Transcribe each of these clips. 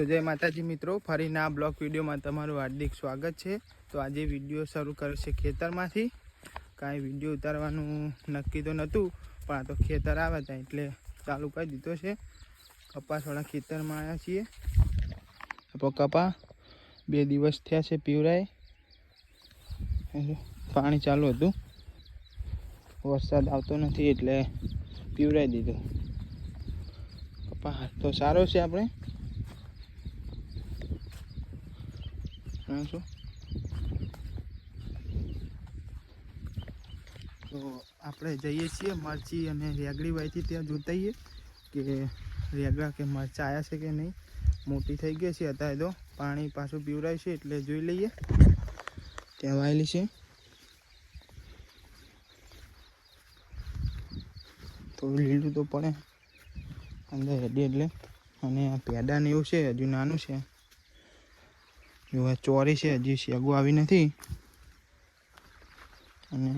जय माताजी मित्रों, फरी ना ब्लॉग विडियो में तमारुं हार्दिक स्वागत है। तो आज विडियो शुरू करे छे खेतर में कई विडियो उतारवानुं नक्की तो नतुं पण आ तो खेतर आव्या हता एटले चालू कर दीधो छे। कपासवाळा खेतर में आव्या छीए। कपा 2 दिवस थया छे पीवराय, पाणी चालू हतुं, वरसाद आवतो नथी एटले पीवराई दीधो। कपा तो सारो छे आपणे तो આપણે જઈએ છીએ મરચી અને રેગડી વાયથી ત્યાં જોતાઈએ કે રેગડા કે મરચા આવ્યા છે કે નહીં। મોટી થઈ ગઈ છે અત્યારે તો પાણી પાછું પીવરાય છે એટલે જોઈ લઈએ। ત્યાં વાયેલી છે તો લીલું તો પડે અંદર હેડી એટલે અને આ પેડા ને એવું છે હજુ નાનું છે। જો આ ચોરી છે હજી શેગો આવી નથી અને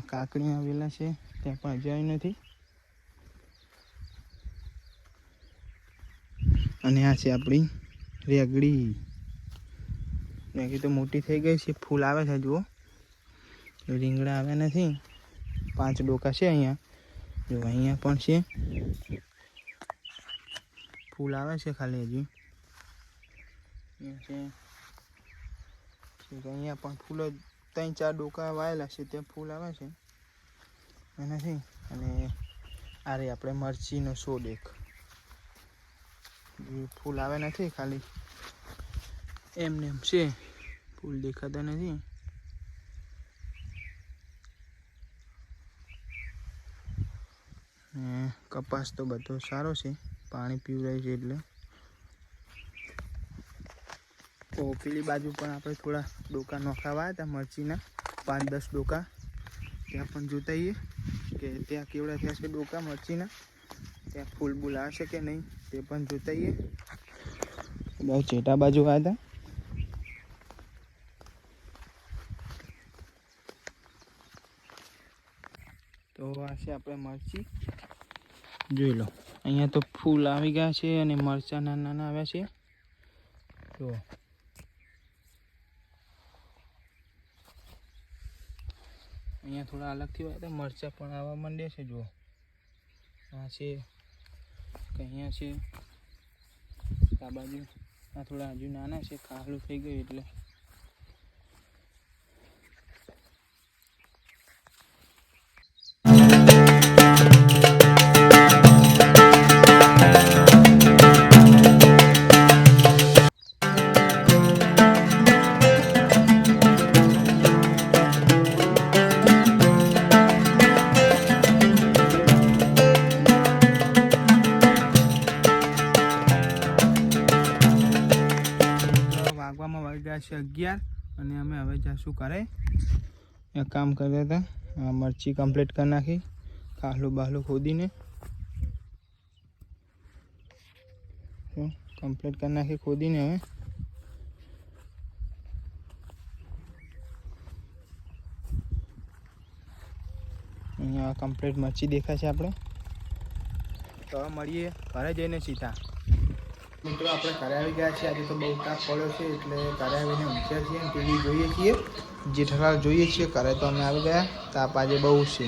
काकड़ी आवेला है त्या पण हजू आई नथी अने आ छे आपणी रेगड़ी। रेगड़ी तो मोटी थई गई छे, फूल आवे छे, जुओ રીંગણા आव्या नथी। 5 डोका छे अहींया, जो अहींया पण छे, फूल आवे छे खाली हजी अहींया पण फूल 3-4 डोका वाયેલા છે તે ફૂલ આવે છે એનાથી। અને આ રે આપણે મરચીનો છોડ એક ફૂલ આવે નથી, ખાલી એમને એમ છે, ફૂલ દેખાતા નથી। કપાસ તો બધો સારો છે, પાણી પીવરાય છે એટલે। तो पीली बाजू पर આપણે થોડા ડોકા નોખાવા હતા મરચીના 5-10 ડોકા। ત્યાં પણ જોતાઈએ કે ત્યાં કેવડા થયા છે ડોકા મરચીના, ત્યાં ફૂલ બૂલ આવશે કે નહીં તે પણ જોતાઈએ। બહુ ચેટા બાજુ આવ્યા હતા। તો આ છે આપણે મરચી, જોઈ લો અહીંયા તો ફૂલ આવી ગયા છે અને મરચા નાના નાના આવ્યા છે। તો અહીંયા थोड़ा अलग थी वाया मरचा पण आवा मंडे छे। जो आ छे कहीं छे आ बाजू आ थोड़ा हजू नाना छे, खालू थई गयुं एटले वाग्या 11 અને અમે હવે જાશું કરે। એક કામ કર્યા હતા, આ મરચી કમ્પ્લીટ કરી નાખી, ખાલું બાહલું ખોદીને કમ્પ્લીટ કરી નાખી ખોદીને। હવે અહીંયા કમ્પ્લીટ મરચી દેખાય છે આપણે। તો મળીએ ઘરે જઈને સીધા। मित्रों આપણે ઘરે આવી ગયા છીએ। આજે તો બહુ તાપ પડ્યો છે એટલે ઘરે આવીને ઊંઘ્યા છીએ, ટીવી જોઈએ છીએ, જેઠાલાલ જોઈએ છીએ। ઘરે તો અમે આવી ગયા, તાપ આજે બહુ છે।